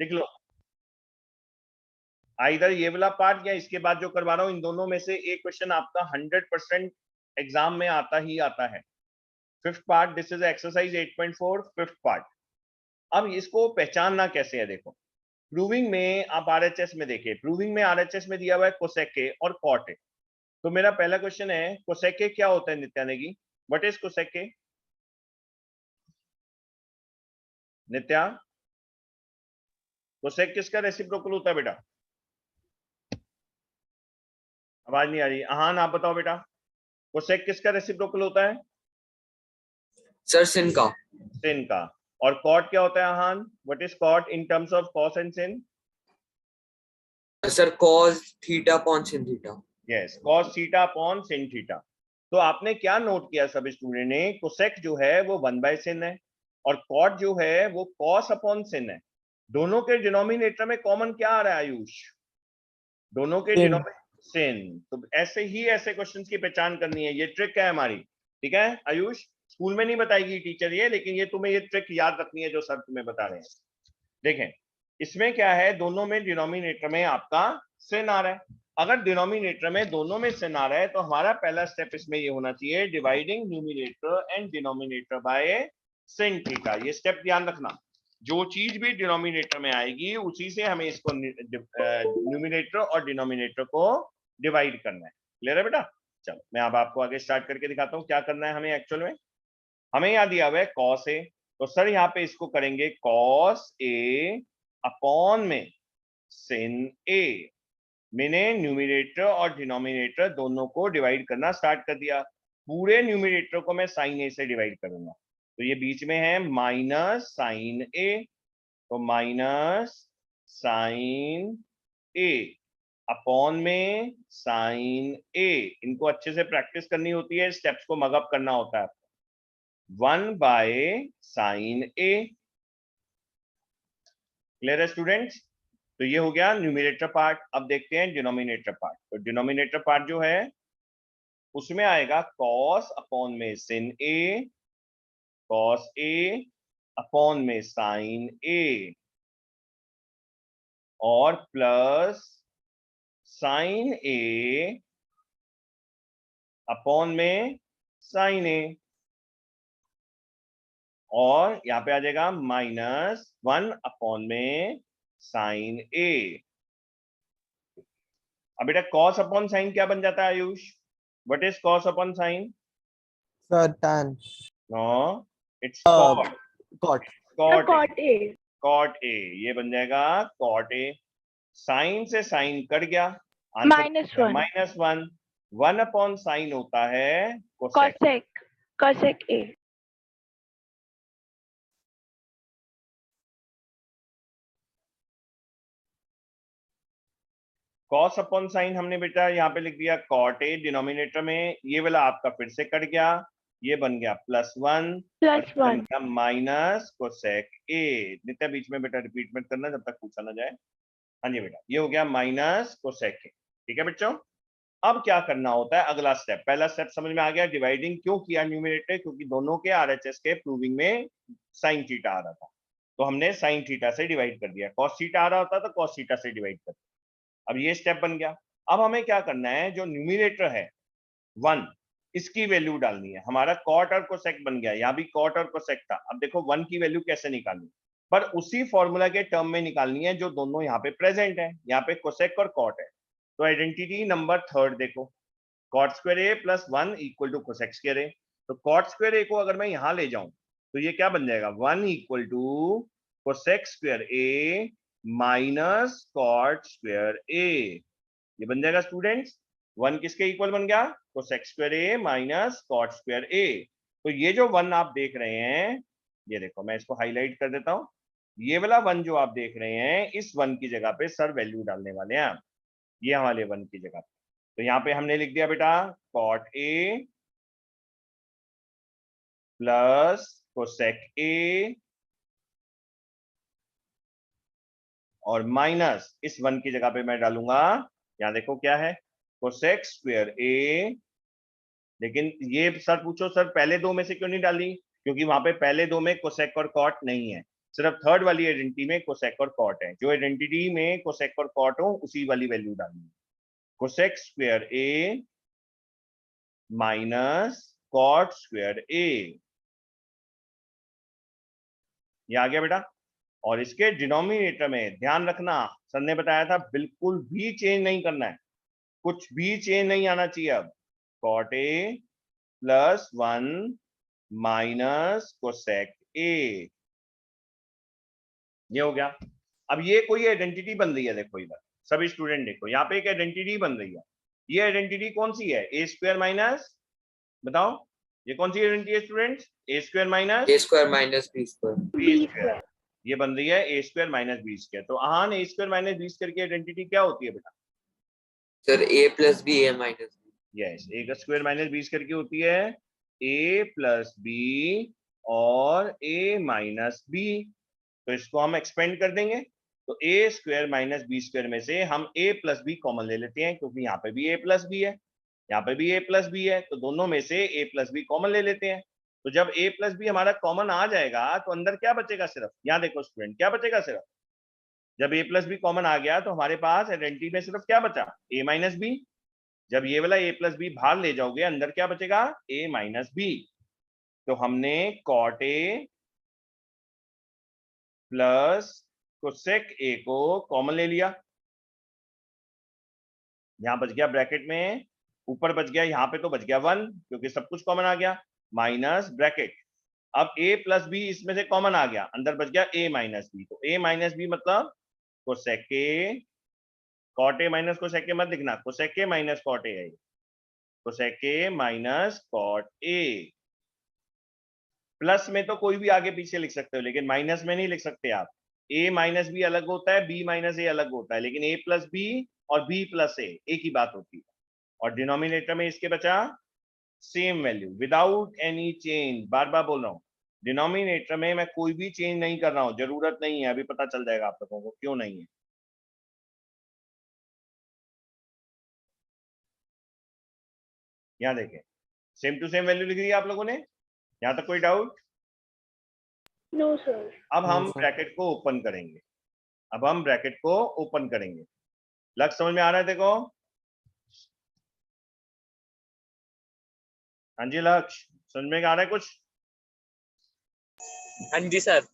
लिख लो, आइदर ये वाला पार्ट या इसके बाद जो करवा रहा हूं, इन दोनों में से एक क्वेश्चन आपका 100% एग्जाम में आता ही आता है। Fifth part, this is exercise 8.4 fifth part. अब इसको पहचानना कैसे है, देखो प्रूविंग में आप आरएचएस में देखिए, प्रूविंग में आरएचएस में दिया हुआ है कोसेक ए और कॉट ए। तो मेरा पहला क्वेश्चन है कोसेक ए क्या होता है Nitya Negi, what is cosec A? Nitya, cosec किसका रेसिप्रोकल होता है बेटा? आवाज नहीं आ रही। हाँ आप बताओ बेटा, कोसेक किसका रेसिप्रोकल होता है? सर सिन का। सिन का। और कॉट क्या होता है Aahan, what is cot in terms of cos and sin? Sir cos theta upon sin theta. Yes, cos theta upon sin theta. तो आपने क्या नोट किया सब स्टूडेंट ने, कोसेक जो है वो 1/sin है और कॉट जो है वो कॉस अपॉन सिन है। दोनों के डिनोमिनेटर में कॉमन क्या आ रहा है आयुष? दोनों के डिनोमिनेटर सिन। तो ऐसे ही ऐसे क्वेश्चंस की पहचान करनी है, ये ट्रिक है हमारी। ठीक है आयुष, स्कूल में नहीं बताएगी टीचर ये, लेकिन ये तुम्हें ये ट्रिक याद रखनी है जो सर तुम्हें बता रहे हैं। देखें इसमें क्या है, दोनों में डिनोमिनेटर में आपका सिन आ रहा है। अगर डिनोमिनेटर में दोनों में सिन आ रहा है तो हमारा पहला स्टेप इसमें ये होना चाहिए, dividing numerator and denominator by sin theta. ये स्टेप ध्यान रखना, जो चीज भी डिनोमिनेटर में आएगी उसी से हमें इसको न्यूमिनेटर और डिनोमिनेटर को डिवाइड करना है। क्लियर है बेटा? चलो मैं अब आपको आगे स्टार्ट करके दिखाता हूं क्या करना है हमें एक्चुअल में। हमें यहाँ दिया हुआ है कॉस ए, तो सर यहाँ पे इसको करेंगे कॉस ए अपॉन में सिन ए। मैंने न्यूमिनेटर और डिनोमिनेटर दोनों को डिवाइड करना स्टार्ट कर दिया। पूरे न्यूमिनेटर को मैं साइन ए से डिवाइड करूंगा, तो ये बीच में है माइनस साइन ए, तो माइनस साइन ए अपॉन में साइन ए। इनको अच्छे से प्रैक्टिस करनी होती है, स्टेप्स को मगअप करना होता है। 1/sin ए। क्लियर है स्टूडेंट्स? तो ये हो गया न्यूमिनेटर पार्ट। अब देखते हैं डिनोमिनेटर पार्ट। तो डिनोमिनेटर पार्ट जो है उसमें आएगा कॉस अपॉन में सिन ए, कॉस ए अपॉन में साइन ए और प्लस साइन ए अपॉन में साइन ए, और यहां पे आ जाएगा -1 अपॉन में साइन ए। अब बेटा कॉस अपॉन साइन क्या बन जाता है Ayush? What is cos upon sine? Sir tan no, it's cot. cot cot A, cot A ये बन जाएगा कॉट ए। साइन से साइन कट गया, -1 -1। 1 अपॉन साइन होता है cosec. cosec A। Cos upon sine हमने बेटा यहाँ पे लिख दिया कॉट ए डिनोमिनेटर में, ये वाला आपका फिर से कट गया, ये बन गया +1 +1 माइनस कोसेक ए। नित्या बीच में बेटा रिपीट मत करना जब तक पूछा ना जाए। हाँ जी बेटा, ये हो गया माइनस कोसेक ए। ठीक है बच्चों, अब क्या करना होता है अगला स्टेप? पहला स्टेप समझ में आ गया, डिवाइडिंग क्यों किया न्यूमरेटर, क्योंकि दोनों के आरएचएस के प्रूविंग में साइन थीटा आ रहा था, तो हमने साइन थीटा से डिवाइड कर दिया। कॉस थीटा आ रहा होता तो कॉस थीटा से डिवाइड कर दिया। अब ये स्टेप बन गया। अब हमें क्या करना है, जो न्यूमिनेटर है 1, इसकी वैल्यू डालनी है। हमारा कॉट और कोसेक बन गया, यहाँ भी कॉट और कोसेक था। अब देखो 1 की वैल्यू कैसे निकालनी, पर उसी फॉर्मूला के टर्म में निकालनी है जो दोनों यहाँ पे प्रेजेंट है। यहाँ पे कोसेक और कॉट है, तो आइडेंटिटी नंबर 3 देखो, cot square A plus 1 equal to cosec square A. तो कॉट स्क्वायर ए को अगर मैं यहाँ ले जाऊं तो ये क्या बन जाएगा, 1 equal to cosec square A minus cot square A. ये बन जाएगा स्टूडेंट्स, 1 किसके इक्वल बन गया, cosec square A minus cot square A. तो ये जो 1 आप देख रहे हैं, ये देखो मैं इसको हाईलाइट कर देता हूं, ये वाला 1 जो आप देख रहे हैं, इस 1 की जगह पे सर वैल्यू डालने वाले हैं। ये वाले 1 की जगह पे, तो यहाँ पे हमने लिख दिया बेटा cot A plus cosec A और माइनस इस 1 की जगह पे मैं डालूंगा, यहाँ देखो क्या है, कोसेक स्क्वायर ए। लेकिन ये सर पूछो सर पहले दो में से क्यों नहीं डाली, क्योंकि वहां पे पहले दो में कोसेक और कॉट नहीं है, सिर्फ थर्ड वाली आइडेंटिटी में कोसेक और कॉट है। जो आइडेंटिटी में कोसेक और कॉट हो उसी वाली वैल्यू डालनी है। Cosec square A minus cot square A, ये आ गया बेटा। और इसके डिनोमिनेटर में ध्यान रखना, सर ने बताया था बिल्कुल भी चेंज नहीं करना है, कुछ भी चेंज नहीं आना चाहिए। अब cot A plus 1 minus cosec A, ये हो गया। अब ये कोई आइडेंटिटी बन रही है, देखो इधर सभी स्टूडेंट देखो, यहाँ पे एक आइडेंटिटी बन रही है। ये आइडेंटिटी कौन सी है? ए स्क्वायर माइनस, बताओ ये कौन सी आइडेंटिटी है students? A square minus A square minus B square. B square, ये बन रही है A square minus B square. तो Aahan A square minus B square की आइडेंटिटी क्या होती है बेटा? Sir A plus B A minus B. Yes, A का स्क्वायर माइनस बी स्क्वायर की होती है ए प्लस बी और ए माइनस बी। तो इसको हम एक्सपेंड कर देंगे, तो ए स्क्वायर माइनस बी स्क्वायर में से हम ए प्लस बी कॉमन ले लेते हैं, क्योंकि यहाँ पे भी ए प्लस बी है, यहाँ पे भी ए प्लस बी है, तो दोनों में से ए प्लस बी कॉमन ले लेते हैं। तो जब ए प्लस बी हमारा कॉमन आ जाएगा तो अंदर क्या बचेगा? सिर्फ यहाँ देखो स्टूडेंट, क्या बचेगा? सिर्फ जब ए प्लस बी कॉमन आ गया तो हमारे पास आइडेंटिटी में सिर्फ क्या बचा? ए माइनस बी। जब ये वाला ए प्लस बी बाहर ले जाओगे, अंदर क्या बचेगा? A minus B. तो हमने cot A plus cosec A को कॉमन ले लिया, यहां बच गया ब्रैकेट में, ऊपर बच गया, यहाँ पे तो बच गया 1 क्योंकि सब कुछ कॉमन आ गया, माइनस ब्रैकेट। अब a प्लस बी इसमें से कॉमन आ गया, अंदर बच गया a माइनस बी। तो a माइनस बी मतलब cosec A, cot A minus cosec A मत लिखना, cosec A minus cot A है, cosec A minus cot A. Plus में तो कोई भी आगे पीछे लिख सकते हो, लेकिन माइनस में नहीं लिख सकते आप। a माइनस बी अलग होता है, b माइनस ए अलग होता है, लेकिन a प्लस बी और b प्लस ए एक ही बात होती है। और डिनोमिनेटर में इसके बचा same value without any change. बार बार बोल रहा हूं, डिनोमिनेटर में मैं कोई भी चेंज नहीं कर रहा हूं, जरूरत नहीं है, अभी पता चल जाएगा आप लोगों को क्यों नहीं है। यहां देखें, सेम टू सेम वैल्यू लिख दी है आप लोगों ने, यहां तक कोई डाउट? No, sir. अब हम No, sir. ब्रैकेट को ओपन करेंगे, अब हम ब्रैकेट को ओपन करेंगे। लग समझ में आ रहा है? देखो, हाँ जी लक्ष्य, समझ में आ रहा है कुछ? हाँ जी सर।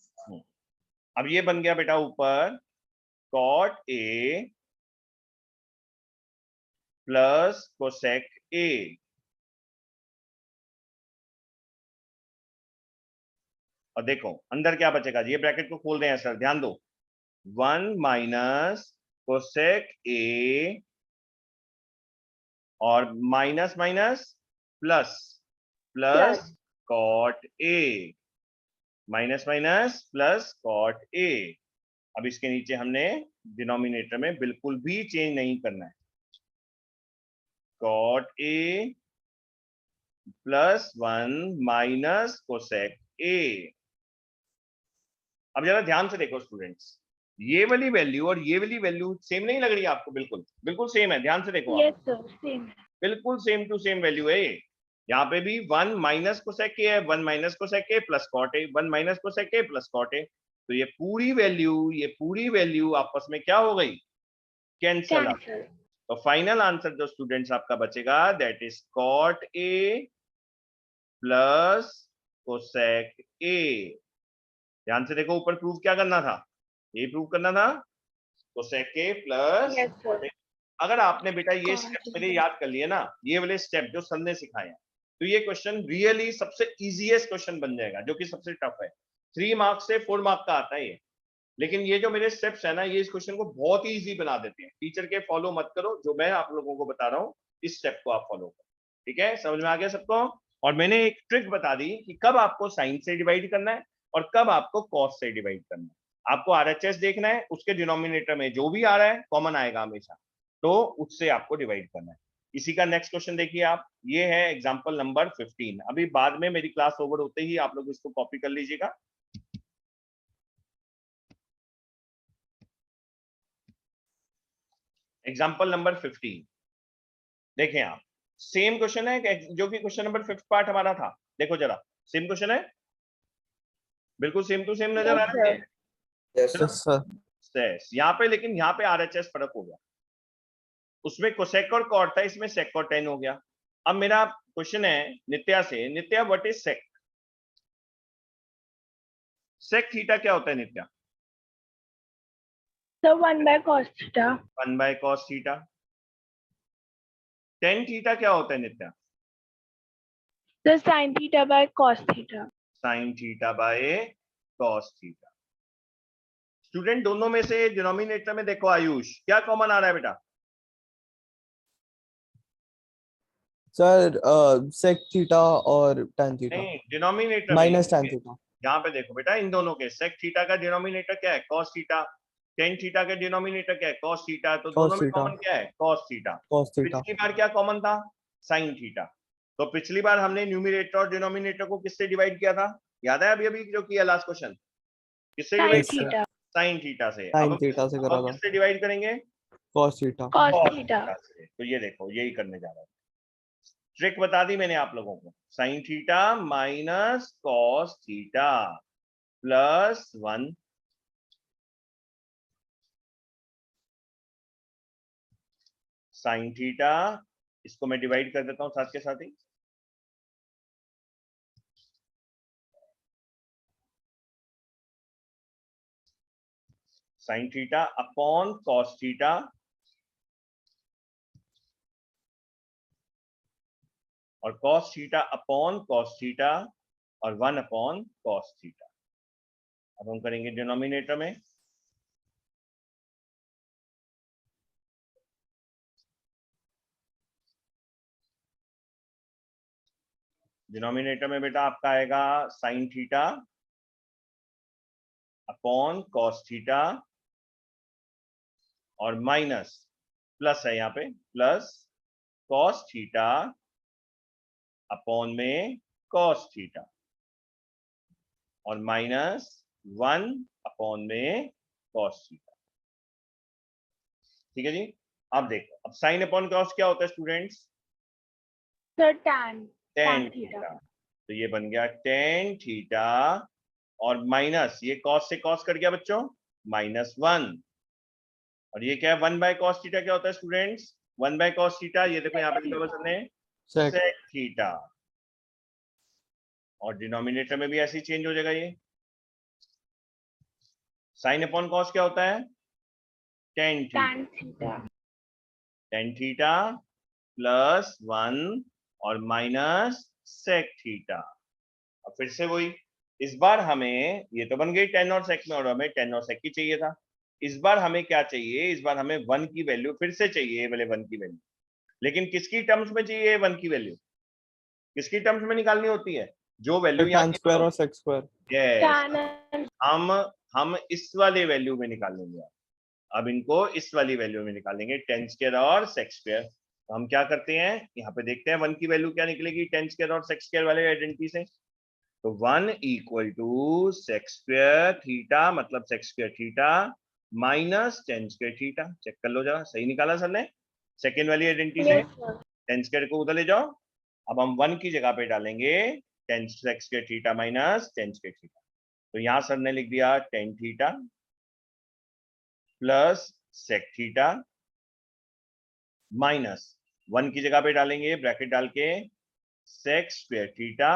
अब ये बन गया बेटा ऊपर cot A plus cosec A, और देखो अंदर क्या बचेगा, ये ब्रैकेट को खोल रहे हैं सर, ध्यान दो, 1 माइनस कोसेक ए और minus minus plus plus cot A, minus minus plus cot A. अब इसके नीचे हमने डिनोमिनेटर में बिल्कुल भी चेंज नहीं करना है, cot A plus 1 minus cosec A. अब जरा ध्यान से देखो स्टूडेंट्स, ये वाली वैल्यू और ये वाली वैल्यू सेम नहीं लग रही है आपको? बिल्कुल बिल्कुल सेम है, ध्यान से देखो Yes, आप, sir. Same. बिल्कुल सेम टू सेम वैल्यू है ये। यहाँ पे भी 1 माइनस कोसेक ए है, 1 minus cosec A plus cot A, 1 minus cosec A plus cot A. तो ये पूरी वैल्यू आपस में क्या हो गई? कैंसल। Cancel. तो फाइनल आंसर जो स्टूडेंट्स आपका बचेगा that is cot A plus cosec A. ध्यान से देखो, ऊपर प्रूव क्या करना था? ये प्रूव करना था cosec A plus. Yes, sir. अगर आपने बेटा ये Got स्टेप it. मेरे याद कर लिए ना, ये वाले स्टेप जो सर ने सिखाए हैं, तो ये क्वेश्चन रियली सबसे इजीएस्ट क्वेश्चन बन जाएगा, जो कि सबसे टफ है। 3 मार्क्स से 4 मार्क का आता है ये, लेकिन ये जो मेरे स्टेप्स है ना, ये इस क्वेश्चन को बहुत ही इजी बना देते हैं। टीचर के फॉलो मत करो, जो मैं आप लोगों को बता रहा हूँ इस स्टेप को आप फॉलो करो, ठीक है? समझ में आ गया सबको? और मैंने एक ट्रिक बता दी कि कब आपको साइन से डिवाइड करना है और कब आपको कॉस से डिवाइड करना है। आपको आरएचएस देखना है, उसके डिनोमिनेटर में जो भी आ रहा है कॉमन आएगा हमेशा, तो उससे आपको डिवाइड करना है। इसी का नेक्स्ट क्वेश्चन देखिए आप, ये है एग्जांपल नंबर 15। अभी बाद में मेरी क्लास ओवर होते ही आप लोग इसको कॉपी कर लीजिएगा। एग्जांपल नंबर 15 देखें आप, सेम क्वेश्चन है जो कि क्वेश्चन नंबर 5th पार्ट हमारा था। देखो जरा, सेम क्वेश्चन है, बिल्कुल सेम टू सेम नजर आ Yes, रहा है। Yes, sir. Yes, sir. सेस यहाँ पे, लेकिन यहाँ पे आरएचएस फर्क हो गया, उसमें कोसेक और कॉट था, इसमें सेक और टेन हो गया। अब मेरा क्वेश्चन है नित्या से, Nitya what is sec? Sec theta क्या होता है Nitya? sir. 1 by cos theta. 1 by cos theta. Tan theta क्या होता है Nitya? The sin theta by cos theta. Sine theta by cos theta. Student दोनों में से डिनोमिनेटर में देखो आयुष, क्या कॉमन आ रहा है बेटा? सर sec थीटा और tan थीटा नहीं, डिनोमिनेटर माइनस tan थीटा। यहाँ पे देखो बेटा, इन दोनों के सेक थीटा का डिनोमिनेटर क्या है? Cos theta. टेन थीटा का डिनोमिनेटर क्या है? Cos theta. तो दोनों cos में थीटा कॉमन क्या है? Cos theta. cos theta. पिछली बार क्या कॉमन था? Sine theta. तो पिछली बार हमने न्यूमिनेटर और डिनोमिनेटर को किससे डिवाइड किया था? याद है अभी अभी जो किया लास्ट क्वेश्चन? किससे Sin divide? theta. Sine theta से। sin थीटा से करा था। किससे डिवाइड करेंगे? cos theta. Cos cos theta. Theta से। तो ये देखो, यही करने जा रहा हूँ। ट्रिक बता दी मैंने आप लोगों को। Sine theta minus cos theta plus 1, sine theta, इसको मैं डिवाइड कर देता हूं साथ के साथ ही। Sine theta upon cos theta और cos theta upon cos theta और 1 अपॉन कॉस थीटा। अब हम करेंगे डिनोमिनेटर में। डिनोमिनेटर में बेटा आपका आएगा sign theta upon cos theta और माइनस, प्लस है यहाँ पे, प्लस कॉस थीटा अपॉन में कॉस थीटा और माइनस 1 अपॉन में कॉस थीटा। ठीक है जी। अब देखो, अब साइन अपॉन कॉस क्या होता है students? Sir, tan. Ten Tan theta. Theta. तो ये बन गया टेन थीटा और माइनस, ये कॉस से कॉस कट गया बच्चों, -1। और ये क्या है? 1 बाय कॉस थीटा क्या होता है स्टूडेंट्स? 1 बाय कॉस थीटा, ये देखो यहाँ पे लिखा हुआ सर ने, sec सेक थीटा। और डिनोमिनेटर में भी ऐसे ही चेंज हो जाएगा ये। साइन अपॉन कॉस क्या होता है? Tan theta. Tan theta. Ten theta plus 1 और माइनस सेक थीटा। अब फिर से वही, इस बार हमें, ये तो बन गई टेन और सेक में, और हमें टेन और सेक की चाहिए था। इस बार हमें क्या चाहिए? इस बार हमें 1 की वैल्यू फिर से चाहिए, वाले 1 की वैल्यू। लेकिन किसकी टर्म्स में चाहिए 1 की वैल्यू? किसकी टर्म्स में निकालनी होती है? जो वैल्यू यहाँ tan स्क्वायर और sec square. Yes, Tan and हम इस वाले वैल्यू में निकालेंगे। अब इनको इस वाली वैल्यू में निकालेंगे, टेन स्क्वायर और सेक स्क्वायर। तो हम क्या करते हैं, यहाँ पे देखते हैं 1 की वैल्यू क्या निकलेगी टेन स्क्वायर और सेक स्क्वायर वाले आइडेंटिटी से। तो 1 equal to sec square theta, मतलब sec square theta minus tan square theta. Check कर लो जरा, सही निकाला सर ने सेकेंड वाली आइडेंटिटी से। yes, sir. टेन स्क्वायर को उधर ले जाओ। अब हम 1 की जगह पे डालेंगे tan sec square theta minus tan square theta. तो यहां सर ने लिख दिया tan theta plus sec theta minus 1 की जगह पे डालेंगे ब्रैकेट डाल के सेक स्क्वायर थीटा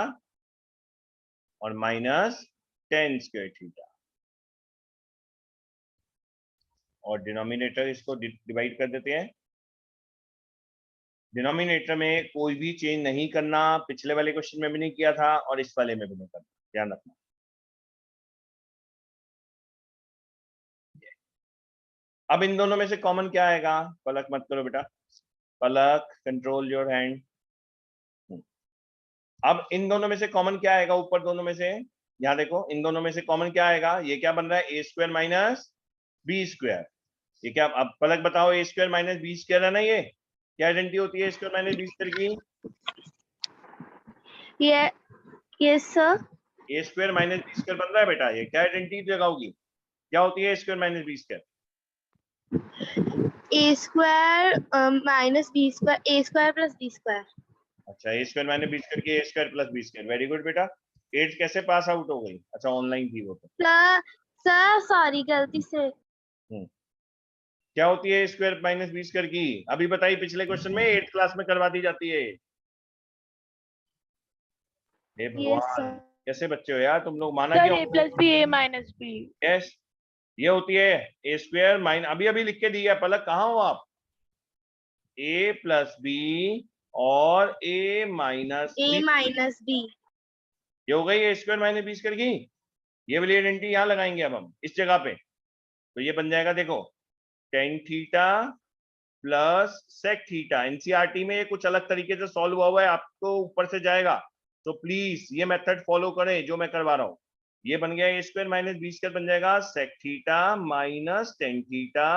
और माइनस टेन स्क्वायर थीटा। और डिनोमिनेटर इसको डिवाइड कर देते हैं। डिनोमिनेटर में कोई भी चेंज नहीं करना, पिछले वाले क्वेश्चन में भी नहीं किया था और इस वाले में भी नहीं करना, ध्यान रखना। अब इन दोनों में से कॉमन क्या आएगा? पलक मत करो बेटा, पलक कंट्रोल योर हैंड। अब इन दोनों में से कॉमन क्या आएगा? ऊपर दोनों में से, यहाँ देखो, इन दोनों में से कॉमन क्या आएगा? ये क्या बन रहा है? A square minus B square. ये क्या? अब पलक बताओ, ए स्क्वायर माइनस बी स्क्वायर है ना, ये क्या आइडेंटिटी होती है A square minus B square की? Yeah, yes, sir. ए स्क्वायर माइनस बी स्क्वायर बन रहा है बेटा, ये क्या आइडेंटिटी जगह होगी? क्या होती है A square minus B square? A square minus B square. A square plus B square. अच्छा, A square minus B square की A square plus B square. Very good बेटा। 8 कैसे पास आउट हो गई? अच्छा ऑनलाइन थी वो तो। सर सॉरी गलती से। क्या होती है स्क्वायर माइनस बी स्क्वायर की? अभी बताइए, पिछले क्वेश्चन में 8th क्लास में करवा दी जाती है। हे यस भगवान, सर। कैसे बच्चे हो यार तुम लोग, माना Sir, क्या? A plus B, A minus B. Yes, ये होती है ए स्क्वायर माइन, अभी अभी लिख के दी है। पलक कहाँ हो आप? ए प्लस बी और A minus A B, minus B. ये हो गई A square minus B square की। ये वाली आइडेंटिटी यहाँ लगाएंगे अब हम इस जगह पे, तो ये बन जाएगा देखो tan theta plus sec theta. NCERT में ये कुछ अलग तरीके से सॉल्व हुआ है, आपको ऊपर से जाएगा, तो प्लीज ये मेथड फॉलो करें जो मैं करवा रहा हूं। ये बन गया A square minus B square, बन जाएगा sec theta minus tan theta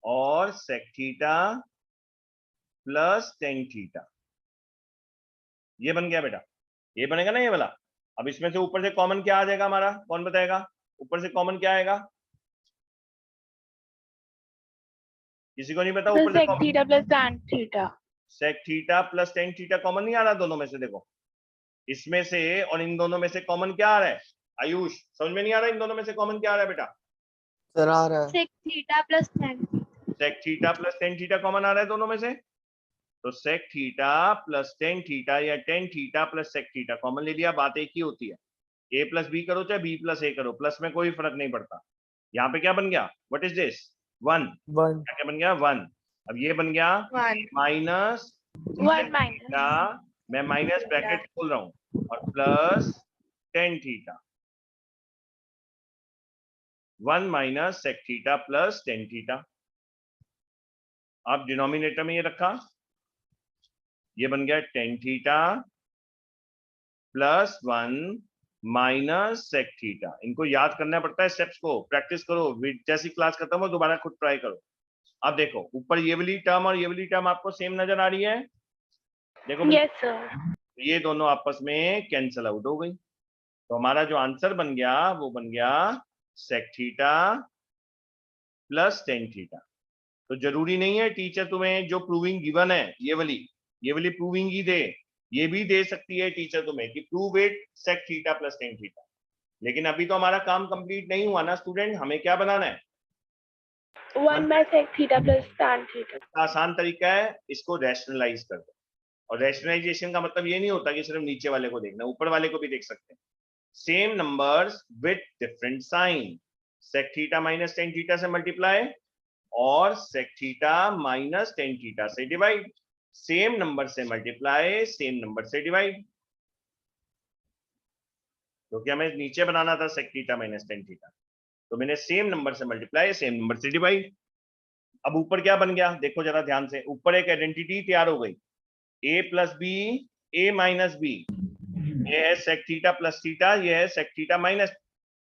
और sec theta plus tan theta. ये बन गया बेटा, ये बनेगा ना ये वाला। अब इसमें से ऊपर से कॉमन क्या आ जाएगा हमारा, कौन बताएगा? ऊपर से कॉमन क्या आएगा? किसी को नहीं पता? So ऊपर से sec common theta plus tan theta. Sec theta plus tan theta common नहीं आ रहा दोनों में से? देखो इसमें से और इन दोनों में से कॉमन क्या आ रहा है? आयुष समझ में नहीं आ रहा इन दोनों में से कॉमन क्या आ रहा है बेटा? सर आ रहा है। Sec theta plus tan. Sec theta plus tan theta common आ रहा है दोनों में से, तो sec theta plus tan theta या tan theta plus sec theta common ले लिया, बात एक ही होती है। ए प्लस बी करो चाहे बी प्लस ए करो, प्लस में कोई फर्क नहीं पड़ता। यहाँ पे क्या बन गया? What is this? 1। 1 क्या बन गया? 1। अब ये बन गया 1 माइनस 1 minus. मैं माइनस ब्रैकेट खोल रहा हूं और plus tan theta, 1 minus sec theta plus tan theta. अब डिनोमिनेटर में ये रखा, ये बन गया tan theta plus 1 minus sec theta. इनको याद करना पड़ता है, स्टेप्स को प्रैक्टिस करो, जैसी क्लास खत्म हो दोबारा खुद ट्राई करो। अब देखो ऊपर ये वाली टर्म और ये वाली टर्म आपको सेम नजर आ रही है? देखो Yes, sir. ये दोनों आपस में कैंसल आउट हो गई, तो हमारा जो आंसर बन गया वो बन गया sec theta plus tan theta. तो जरूरी नहीं है टीचर तुम्हें जो प्रूविंग गिवन है ये वाली प्रूविंग ही दे, ये भी दे सकती है टीचर तुम्हें कि prove it sec theta plus tan theta. लेकिन अभी तो हमारा काम कंप्लीट नहीं हुआ ना स्टूडेंट, हमें क्या बनाना है? 1 by sec theta plus tan theta. आसान तरीका है, इसको रैशनलाइज कर दो। और रैशनलाइजेशन का मतलब ये नहीं होता कि सिर्फ नीचे वाले को देखना, ऊपर वाले को भी देख सकते हैं। Same numbers with different sign, sec theta minus tan theta से मल्टीप्लाई और sec theta minus tan theta से डिवाइड। सेम नंबर से मल्टीप्लाई, सेम नंबर से डिवाइड, क्योंकि हमें नीचे बनाना था sec theta minus tan theta, तो मैंने सेम नंबर से मल्टीप्लाई, सेम नंबर से डिवाइड। अब ऊपर क्या बन गया देखो जरा ध्यान से, ऊपर एक आइडेंटिटी तैयार हो गई, A plus B A minus B. ये है सेक थीटा प्लस थीटा, ये है sec theta minus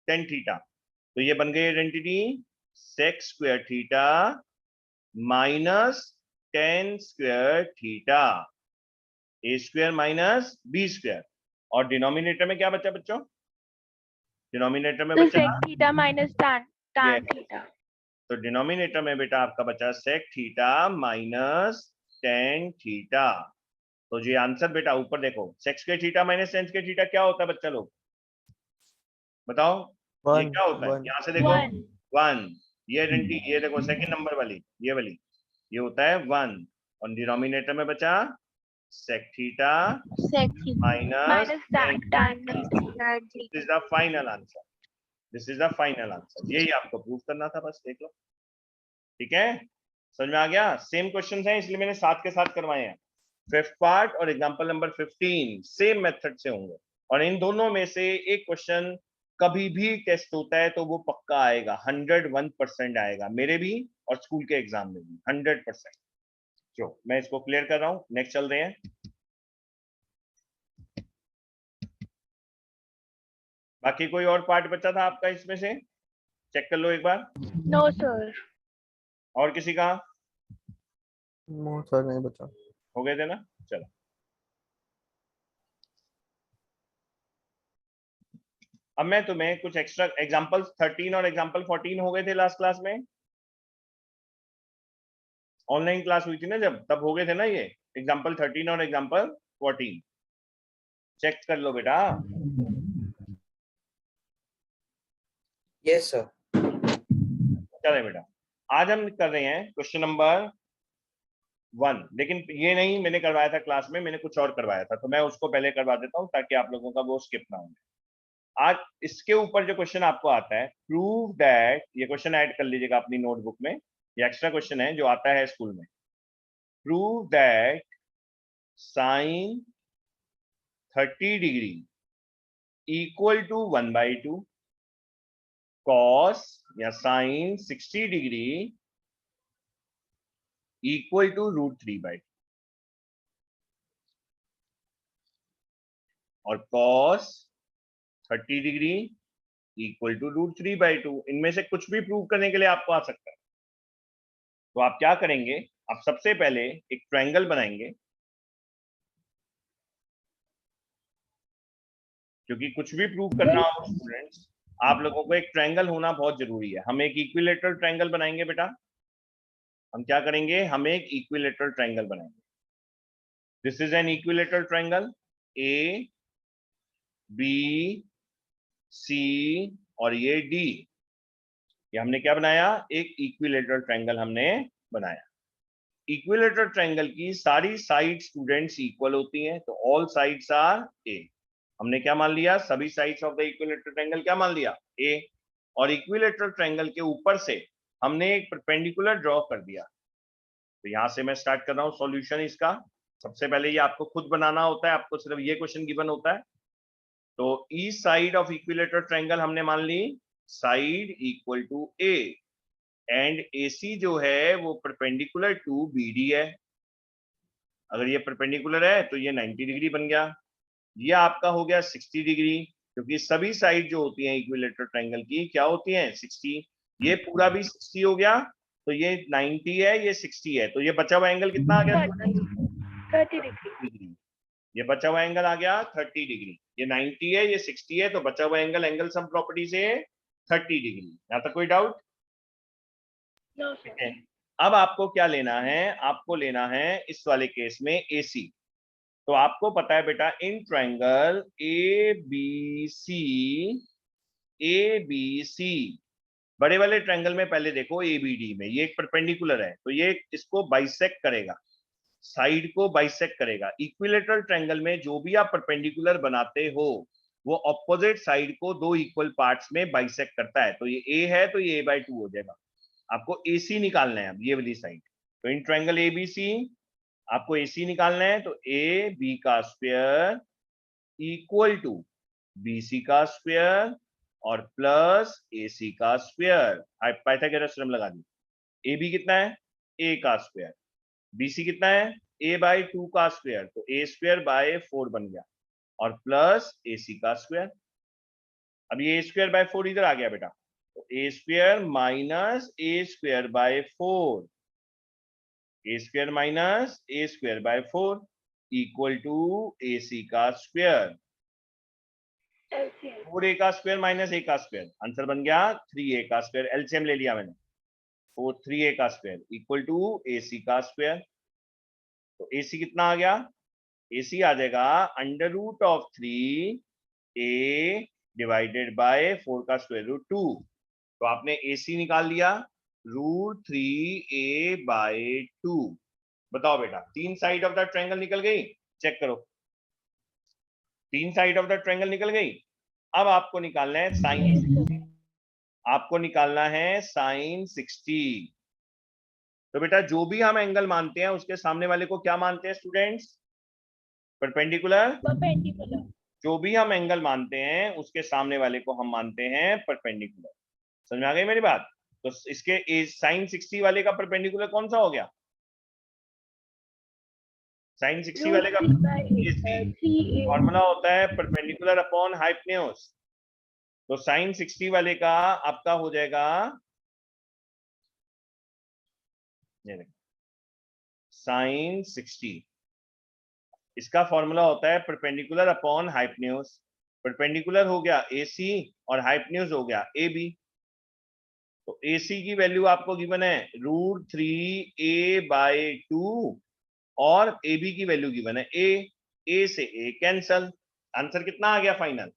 tan theta, तो ये बन गई identity sec square theta minus tan square theta, A square minus B square. और डिनोमिनेटर में क्या बचा बच्चों? डिनोमिनेटर में So बचा sec theta minus tan Yes. theta. तो डिनोमिनेटर में बेटा आपका बचा sec theta minus tan theta. तो ये आंसर बेटा ऊपर देखो, sec square theta minus tan square theta क्या होता है बच्चा लोग बताओ? ये 1 क्या होता है? 1 यहाँ से देखो 1. 1, ये आइडेंटिटी, ये देखो सेकंड नंबर वाली, ये वाली, ये होता है 1। और डिनोमिनेटर में बचा sec theta sec theta minus Minus tan tan this theta. Is the final answer, this is the final answer. यही आपको प्रूव करना था, बस देख लो। ठीक है, समझ में आ गया? सेम क्वेश्चंस हैं इसलिए मैंने साथ के साथ करवाए हैं। फिफ्थ पार्ट और एग्जांपल नंबर 15 सेम मेथड से होंगे, और इन दोनों में से एक क्वेश्चन कभी भी टेस्ट होता है तो वो पक्का आएगा, 101% आएगा, मेरे भी और स्कूल के एग्जाम में भी 100%। जो मैं इसको क्लियर कर रहा हूं, नेक्स्ट चल रहे हैं। बाकी कोई और पार्ट बचा था आपका इसमें से? चेक कर लो एक बार। No, sir. और किसी का नो सर नहीं बचा। हो गए थे ना? चलो अब मैं तुम्हें कुछ एक्स्ट्रा एग्जांपल्स 13 और एग्जांपल 14 हो गए थे लास्ट क्लास में। ऑनलाइन क्लास हुई थी ना जब, तब हो गए थे ना ये एग्जाम्पल 13 और एग्जाम्पल 14। चेक कर लो बेटा। Yes sir. चले बेटा, आज हम कर रहे हैं क्वेश्चन नंबर 1, लेकिन ये नहीं मैंने करवाया था क्लास में, मैंने कुछ और करवाया था, तो मैं उसको पहले करवा देता हूँ ताकि आप लोगों का वो स्किप ना हो। आज इसके ऊपर जो क्वेश्चन आपको आता है, प्रूव दैट, ये क्वेश्चन ऐड कर लीजिएगा अपनी नोटबुक में, ये एक्स्ट्रा क्वेश्चन है जो आता है स्कूल में। Prove that sine 30 degree equal to 1/2 cos या साइन 60 डिग्री इक्वल टू √3/2 और कॉस 30 डिग्री इक्वल टू √3/2। इनमें से कुछ भी प्रूव करने के लिए आपको आ सकता है। तो आप क्या करेंगे, आप सबसे पहले एक ट्रायंगल बनाएंगे, क्योंकि कुछ भी प्रूव करना हो स्टूडेंट्स, आप लोगों को एक ट्रायंगल होना बहुत जरूरी है। हम एक इक्विलेटरल ट्रायंगल बनाएंगे बेटा। हम क्या करेंगे, हम एक इक्विलेटरल ट्रायंगल बनाएंगे। This is an equilateral triangle, A B C और ये डी। ये हमने क्या बनाया, एक इक्विलेटरल ट्रायंगल हमने बनाया। इक्विलेटरल ट्रायंगल की सारी साइड स्टूडेंट्स इक्वल होती हैं, तो ऑल साइड्स आर ए। हमने क्या मान लिया, सभी sides of the equilateral triangle क्या मान लिया, ए। और इक्विलेटरल ट्रायंगल के ऊपर से हमने एक परपेंडिकुलर ड्रॉ कर दिया। तो यहां से मैं स्टार्ट कर रहा हूं सॉल्यूशन इसका। सबसे पहले ये आपको खुद बनाना होता है, आपको सिर्फ ये क्वेश्चन गिवन होता है। तो each side of equilateral triangle हमने मान ली side equal to A, and AC जो है वो परपेंडिकुलर टू BD है। अगर ये परपेंडिकुलर है तो ये 90 डिग्री बन गया। ये आपका हो गया 60 डिग्री, क्योंकि सभी साइड जो होती हैं इक्विलेटरल ट्रायंगल की क्या होती हैं, 60। ये पूरा भी 60 हो गया, तो ये 90 है, ये 60 है, तो ये बचा हुआ एंगल कितना आ गया, 30 डिग्री। ये बचा हुआ एंगल आ गया 30 डिग्री। ये 90 है, ये 60 है, तो बचा हुआ एंगल, एंगल सम प्रॉपर्टी से 30 डिग्री। यहाँ तक कोई डाउट? नो ठीक सर। है। अब आपको क्या लेना है, आपको लेना है इस वाले केस में AC। तो आपको पता है बेटा, इन ट्रायंगल ABC बड़े वाले ट्रायंगल में पहले देखो ABD में ये एक परपेंडिकुलर है, तो ये इसको बाइसेक्ट करेगा, साइड को बाइसेक्ट करेगा। इक्विलेटरल ट्रायंगल में जो भी आप परपेंडिकुलर बनाते हो वो ऑपोजिट साइड को दो इक्वल पार्ट्स में बाइसेक्ट करता है। तो ये A है तो ये A/2 हो जाएगा। आपको AC निकालना है, अब ये वाली साइड। तो इन ट्रायंगल ABC आपको AC निकालना है, तो AB का स्क्वायर इक्वल टू BC का स्क्वायर और प्लस AC का स्क्वायर। पाइथागोरस थ्योरम लगा दी। AB कितना है, A का स्क्वायर। BC कितना है, A/2 का स्क्वायर, तो A²/4 बन गया, और प्लस AC का स्क्वायर। अब ये A²/4 इधर आ गया बेटा, तो A² minus A²/4, A² minus A²/4 equal to AC का स्क्वायर। 4A का स्क्वायर माइनस A का स्क्वायर, आंसर बन गया 3A का स्क्वायर। एलसीएम ले लिया मैंने, 3A का स्क्वायर इक्वल टू AC का स्क्वायर। तो AC कितना आ गया, AC आ जाएगा √3A डिवाइडेड बाय 4 का स्क्वायर रूट 2। तो आपने AC निकाल लिया √3A/2। बताओ बेटा, तीन साइड ऑफ द ट्रायंगल निकल गई, चेक करो, तीन साइड ऑफ द ट्रायंगल निकल गई। अब आपको निकालना है साइन, आपको निकालना है साइन 60। तो बेटा जो भी हम एंगल मानते हैं उसके सामने वाले को क्या मानते हैं स्टूडेंट्स, परपेंडिकुलर। परपेंडिकुलर। जो भी हम एंगल मानते हैं उसके सामने वाले को हम मानते हैं परपेंडिकुलर। समझ में आ गई मेरी बात? तो इसके साइन 60 वाले का परपेंडिकुलर कौन सा हो गया, साइन 60 वाले का फॉर्मूला होता है परपेंडिकुलर अपॉन हाइपोटेन्यूज। तो साइन 60 वाले का आपका हो जाएगा, साइन 60 इसका फॉर्मूला होता है परपेंडिकुलर अपॉन हाइपोटेन्यूज। परपेंडिकुलर हो गया AC और हाइपोटेन्यूज हो गया AB। तो AC की वैल्यू आपको गिवन है √3a/2 और AB की वैल्यू गिवन है A से A कैंसल। आंसर कितना आ गया फाइनल?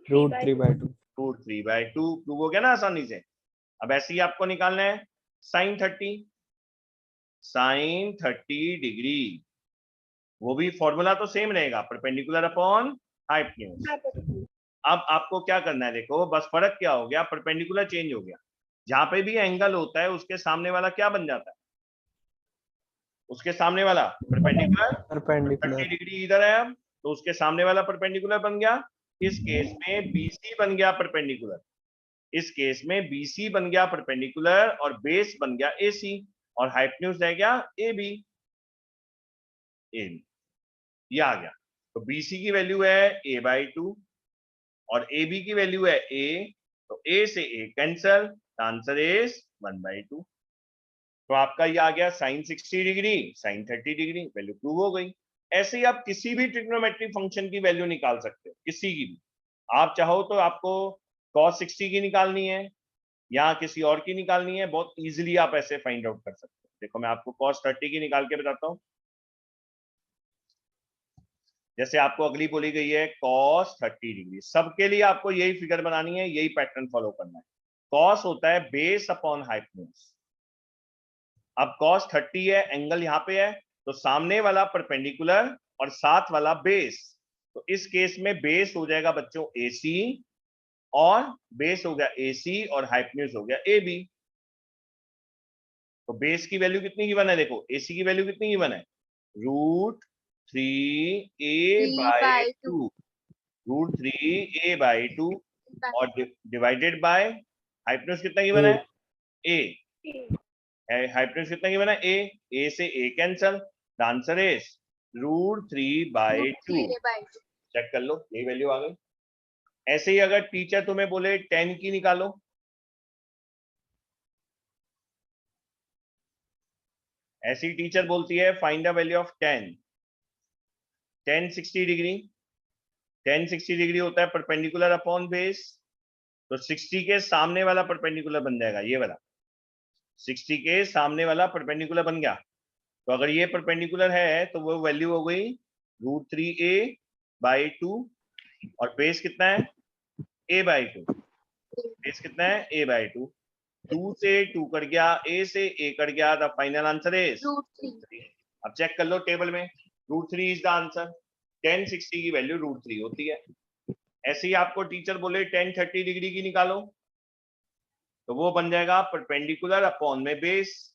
√3/2। √3/2 प्रूव हो गया ना आसानी से। अब ऐसे ही आपको निकालना है sin 30 डिग्री, वो भी फॉर्मूला तो सेम रहेगा, परपेंडिकुलर अपॉन हाइपोटेन्यूज। अब आपको क्या करना है, देखो बस फर्क क्या हो गया, परपेंडिकुलर चेंज हो गया। जहां पे भी एंगल होता है उसके सामने वाला क्या बन जाता है, उसके सामने वाला परपेंडिकुलर। 30 डिग्री इधर है, अब तो उसके सामने वाला परपेंडिकुलर बन गया। इस केस में BC बन गया परपेंडिकुलर, इस केस में BC बन गया परपेंडिकुलर और बेस बन गया AC और हाइपोटेन्यूज रह गया AB। ये आ गया। तो BC की वैल्यू है a/2 और AB की वैल्यू है A, तो A से A कैंसल, आंसर इज 1/2। तो आपका ये आ गया sin 60 degree sin 30 degree, value prove हो गई। ऐसे ही आप किसी भी ट्रिग्नोमेट्रिक फंक्शन की वैल्यू निकाल सकते हो, किसी की भी। आप चाहो तो आपको cos 60 की निकालनी है या किसी और की निकालनी है, बहुत इजीली आप ऐसे फाइंड आउट कर सकते हो। देखो मैं आपको cos 30 की निकाल के बताता हूं। जैसे आपको अगली बोली गई है cos 30 डिग्री, सबके लिए आपको यही फिगर बनानी है, यही पैटर्न फॉलो करना है। cos होता है बेस अपॉन हाइपोटेन्यूज। अब cos 30 है, एंगल यहां पे है, तो सामने वाला परपेंडिकुलर और साथ वाला बेस। तो इस केस में बेस हो जाएगा बच्चों AC और बेस हो गया AC और हाइपोटेन्यूज हो गया AB। तो बेस की वैल्यू कितनी गिवन है, देखो AC की वैल्यू कितनी गिवन है, √3a/2, √3a/2 और डिवाइडेड बाय हाइपोटेन्यूज कितना गिवन है, A। हाइपोटेन्यूज कितना गिवन है, A से A cancel, the answer is √3/2। Check कर लो, ये वैल्यू आ गई। ऐसे ही अगर टीचर तुम्हें बोले 10 की निकालो, ऐसी टीचर बोलती है find the value of 10 60 degree. 10 60 degree होता है परपेंडिकुलर अपॉन बेस, तो 60 के सामने वाला परपेंडिकुलर बन जाएगा ये वाला, 60 के सामने वाला परपेंडिकुलर बन गया। तो अगर ये परपेंडिकुलर है तो वो वैल्यू हो गई √3a/2 और बेस कितना है, a/2। बेस कितना है, a/2। 2 से 2 कट गया, A से A कट गया, द फाइनल आंसर इज √3। अब चेक कर लो टेबल में, √3 इज द आंसर। 10 60 की वैल्यू √3 होती है। ऐसे ही आपको टीचर बोले 10 30 डिग्री की निकालो, तो वो बन जाएगा परपेंडिकुलर अपॉन में बेस।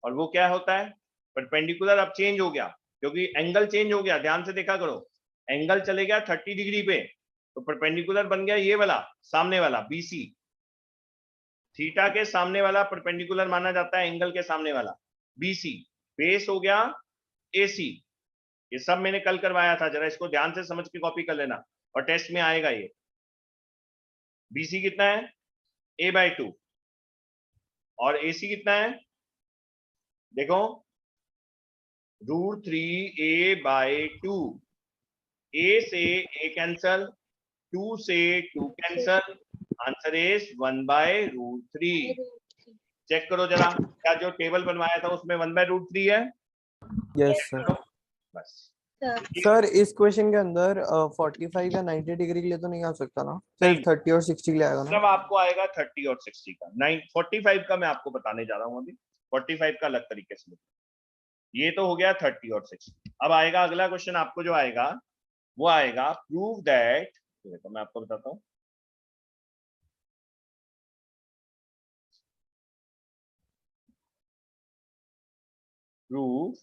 और वो क्या होता है, परपेंडिकुलर अब चेंज हो गया क्योंकि एंगल चेंज हो गया, ध्यान से देखा करो, एंगल चले गया 30 डिग्री पे, तो परपेंडिकुलर बन गया ये वाला सामने वाला BC। थीटा के सामने वाला परपेंडिकुलर माना जाता है एंगल के सामने वाला BC। बेस हो गया AC। ये सब मैंने कल करवाया था, जरा इसको ध्यान से समझ के कॉपी कर लेना और टेस्ट में आएगा ये। BC कितना है, a/2 और AC कितना है, देखो √3a/2। A से A कैंसल, 2 से 2 कैंसल, आंसर इज 1/√3। चेक करो जरा, क्या जो टेबल बनवाया था उसमें 1/√3 है? Yes sir. बस सर इस क्वेश्चन के अंदर 45 या 90 डिग्री के लिए तो नहीं आ सकता ना, सिर्फ 30 और 60 के लिए आएगा ना? मतलब आपको आएगा 30 और 60 का। 45 का मैं आपको बताने जा रहा हूँ अभी, 45 का अलग तरीके से। ये तो हो गया 30 और 60। अब आएगा अगला क्वेश्चन, आपको जो आएगा वो आएगा प्रूव दैट, देखो मैं आपको बताता हूँ, प्रूव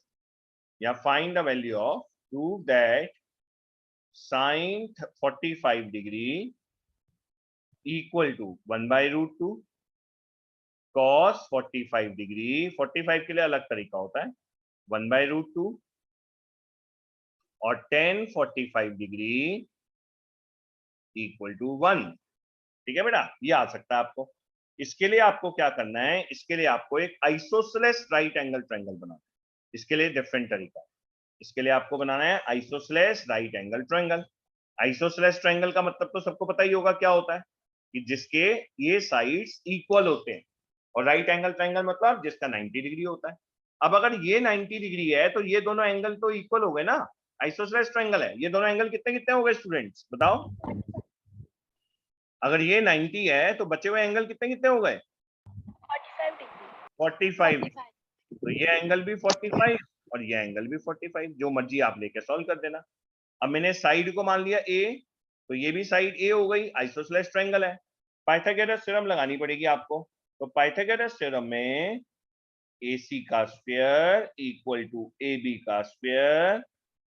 या find the value of, prove that sin 45 degree equal to 1/√2, cos 45 degree, 45 के लिए अलग तरीका होता है, 1/√2 और tan 45 डिग्री इक्वल टू 1। ठीक है बेटा, ये आ सकता है आपको। इसके लिए आपको क्या करना है, इसके लिए आपको एक आइसोसेलेस राइट एंगल ट्रायंगल बनाना है। इसके लिए डिफरेंट तरीका है, इसके लिए आपको बनाना है isosceles right angle triangle. Isosceles triangle का मतलब तो सबको पता ही होगा क्या होता है, कि जिसके ये साइड्स इक्वल होते हैं, और राइट एंगल ट्रायंगल मतलब जिसका 90 डिग्री होता है। अब अगर ये 90 डिग्री है तो ये दोनों एंगल तो इक्वल हो गए ना, आइसोसेलेस ट्रायंगल है, ये दोनों एंगल कितने कितने हो गए स्टूडेंट्स बताओ? अगर ये 90 है तो बचे हुए एंगल कितने कितने हो गए? 45 degree. 45। तो ये एंगल भी 45 और ये एंगल भी 45, जो मर्जी आप लेके सॉल्व कर देना। अब मैंने साइड को मान लिया ए, तो ये भी साइड ए हो गई, आइसोसेलेस ट्रायंगल है। पाइथागोरस थ्योरम लगानी पड़ेगी आपको। तो पाइथागोरस थ्योरम में AC का स्क्वायर इक्वल टू AB का स्क्वायर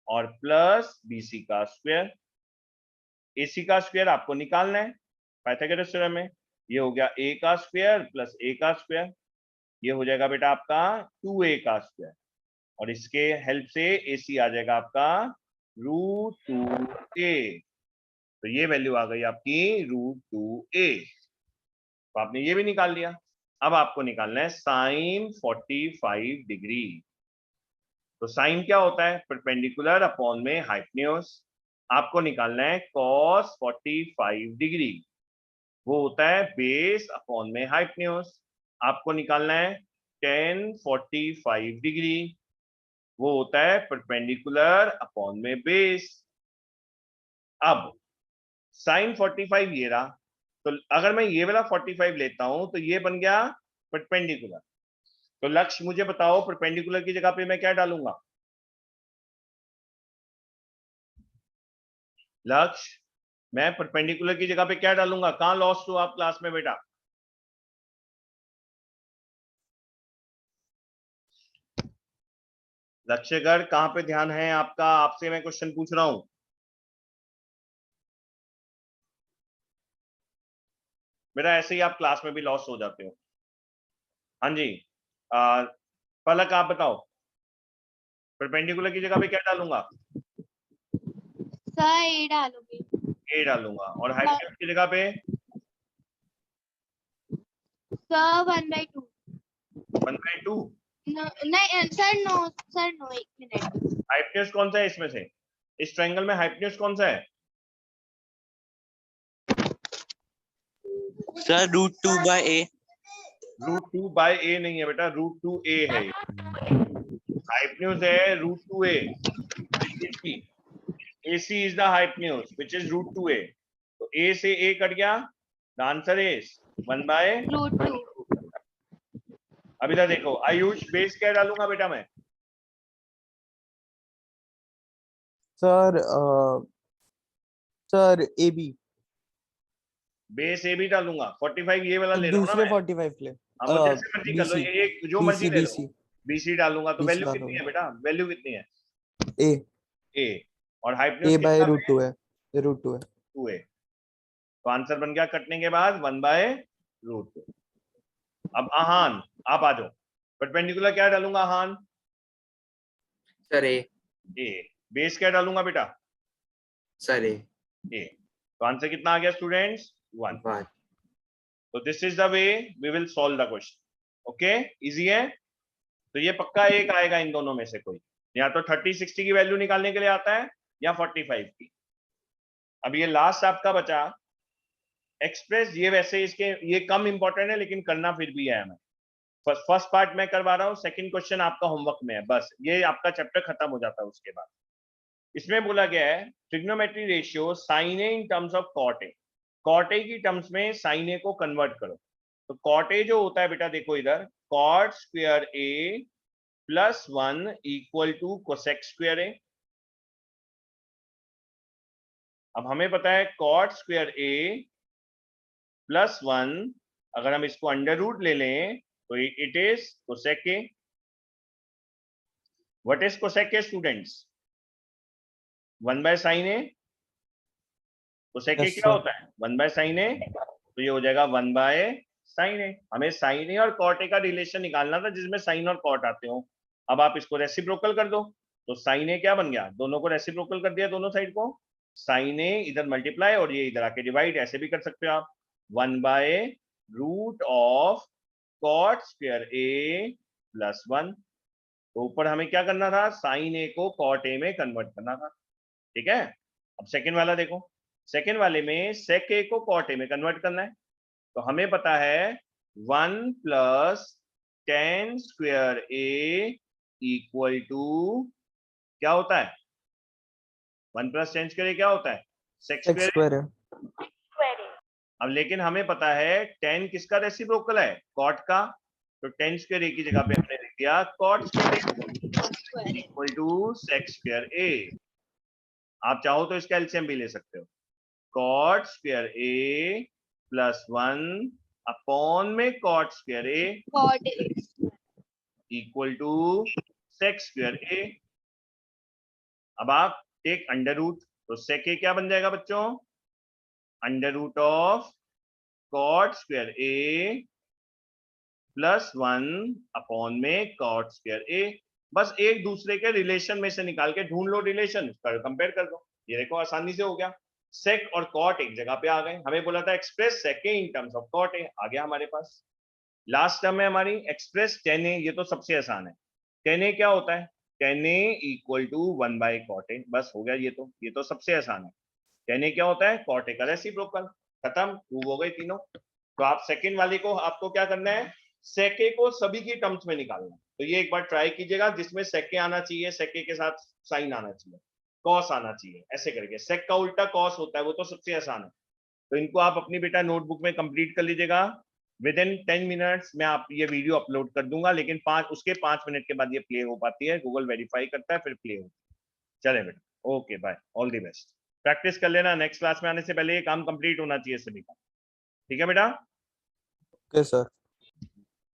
और प्लस BC का स्क्वायर। AC का स्क्वायर आपको निकालना है पाइथागोरस थ्योरम में, ये हो गया A का स्क्वायर प्लस A का स्क्वायर, ये हो जाएगा बेटा आपका 2A का स्क्वायर, और इसके हेल्प से AC आ जाएगा आपका √2A। तो ये वैल्यू आ गई आपकी √2A। तो आपने ये भी निकाल लिया। अब आपको निकालना है साइन 45 डिग्री। तो साइन क्या होता है? परपेंडिकुलर अपॉन में हाइपोटेन्यूज। आपको निकालना है कॉस 45 डिग्री, वो होता है बेस अपॉन में हाइपोटेन्यूज। आपको निकालना है tan 45 डिग्री, वो होता है परपेंडिकुलर अपॉन में बेस। अब साइन 45 ये रहा, तो अगर मैं ये वाला 45 लेता हूं तो ये बन गया परपेंडिकुलर। तो लक्ष्य मुझे बताओ परपेंडिकुलर की जगह पे मैं क्या डालूंगा? लक्ष्य, मैं परपेंडिकुलर की जगह पे क्या डालूंगा? कहां लॉस्ट हो आप क्लास में बेटा? लक्ष्यगढ़ कहां पे ध्यान है आपका? आपसे मैं क्वेश्चन पूछ रहा हूं। बेटा ऐसे ही आप क्लास में भी लॉस्ट हो जाते हो। हाँ जी, पलक आप बताओ परपेंडिकुलर की जगह पे क्या डालूंगा? सर ए डालोगे? ए डालूंगा। और हाइपोटेन्यूज की जगह पे? सर 1/2। 1/2। नहीं सर नो 1 मिनट। हाइपोटेन्यूज कौन सा है इसमें से? इस ट्रायंगल में हाइपोटेन्यूज कौन सा है? Sir √2/a। √2/a नहीं है बेटा, √2A है। हाइपोटेन्यूज है √2A। AC is the hypotenuse which is √2A। तो A से A कट गया, द आंसर इज 1/2। अब इधर देखो, आयुष बेस क्या डालूंगा बेटा मैं? Sir sir AB। बेस ए भी डालूंगा। 45 ये वाला ले रहा हूं ना दूसरे मैं। 45 ले हाँ, वो जैसे मर्जी कर लो, BC ये जो मर्जी ले लो। BC BC डालूंगा तो BC वैल्यू डालो। कितनी है बेटा? वैल्यू कितनी है? A A। और हाइपोटेन्यूज A बाय कितना है? √2 है 2A। तो आंसर बन गया कटने के बाद 1/√2। अब आहान आप आ जाओ, परपेंडिकुलर क्या डालूंगा आहान? Sir A. ए। बेस क्या डालूंगा बेटा? Sir A. ए। तो आंसर कितना आ गया स्टूडेंट्स? 1। 1। तो this is the way we will solve the question. Okay, easy है। तो ये पक्का एक आएगा इन दोनों में से कोई, या तो 30 60 की वैल्यू निकालने के लिए आता है या 45 की। अब ये लास्ट आपका बचा एक्सप्रेस, ये वैसे इसके ये कम इंपॉर्टेंट है लेकिन करना फिर भी है हमें। फर्स्ट पार्ट मैं करवा रहा हूँ, सेकंड क्वेश्चन आपका होमवर्क में है, बस ये आपका चैप्टर खत्म हो जाता है। उसके बाद इसमें बोला गया है trigonometry ratio sine A in terms of cot A. Cot A की टर्म्स में साइन ए को कन्वर्ट करो। तो कॉट ए जो होता है बेटा देखो इधर, cot square A +1 equal to cosec square A. अब हमें पता है कॉट स्क्वायर ए +1, अगर हम इसको अंडर रूट ले लें तो it is cosec A. What is cosec A students? 1/sin A. Cosec A Yes, क्या sir. होता है? 1/sin ए। तो ये हो जाएगा 1/sin ए। हमें sin ए और cot ए का रिलेशन निकालना था जिसमें sin और cot आते हो। अब आप इसको रेसिप्रोकल कर दो, तो sin ए क्या बन गया? दोनों को रेसिप्रोकल कर दिया, दोनों साइड को। sin ए इधर मल्टीप्लाई और ये इधर आके डिवाइड, ऐसे भी कर सकते हो आप। 1/√of cot square A +1। तो ऊपर हमें क्या करना था? sin ए को cot ए में कन्वर्ट करना था। ठीक है। अब सेकेंड वाला देखो, सेकेंड वाले में sec a को cot a में कन्वर्ट करना है, तो हमें पता है 1 plus tan square a equal to क्या होता है, 1 प्लस tan स्क्वायर a क्या होता है, sec सेक स्क्वायर। स्क्वायर है। अब लेकिन हमें पता है tan किसका रेसिप्रोकल है, cot का, तो tan स्क्वायर a की जगह पे हमने लिख दिया cot square equal to sec square a। आप चाहो तो इसका एलसीएम भी ले सकते हो, cot square a plus 1 upon में cot square a cot equal to sec square a। अब आप टेक अंडर रूट, तो sec a क्या बन जाएगा बच्चों, under root of cot square a plus 1 upon में cot स्क्वायर a। बस एक दूसरे के रिलेशन में से निकाल के ढूंढ लो रिलेशन, कंपेयर कर दो, ये देखो आसानी से हो गया। sec और cot एक जगह पे आ गए, हमें बोला था express sec a in terms of cot a, आ गया हमारे पास। लास्ट टर्म है हमारी एक्सप्रेस tan a, ये तो सबसे आसान है। tan a क्या होता है, tan a equal to 1 by cot a, बस हो गया, ये तो सबसे आसान है। tan a क्या होता है, cot a का रेसिप्रोकल, खत्म, प्रूव हो गए तीनों। तो आप सेकंड वाले को आपको क्या करना है, sec a को सभी की टर्म्स में निकालना है। तो ये एक बार ट्राई कीजिएगा, जिसमें sec a आना चाहिए, sec a के साथ साइन आना चाहिए, cos आना चाहिए, ऐसे करके। sec का उल्टा cos होता है, वो तो सबसे आसान है। तो इनको आप अपनी बेटा नोटबुक में कंप्लीट कर लीजिएगा। विद इन 10 मिनट्स में आप ये वीडियो अपलोड कर दूंगा, लेकिन उसके 5 मिनट के बाद ये प्ले हो पाती है, गूगल वेरीफाई करता है, फिर प्ले होती है। चले बेटा, okay bye, all the best. Practice कर लेना, नेक्स्ट क्लास में आने से पहले ये काम कंप्लीट होना चाहिए सभी का, ठीक है बेटा। Okay sir.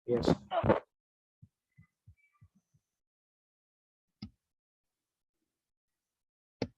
Yes.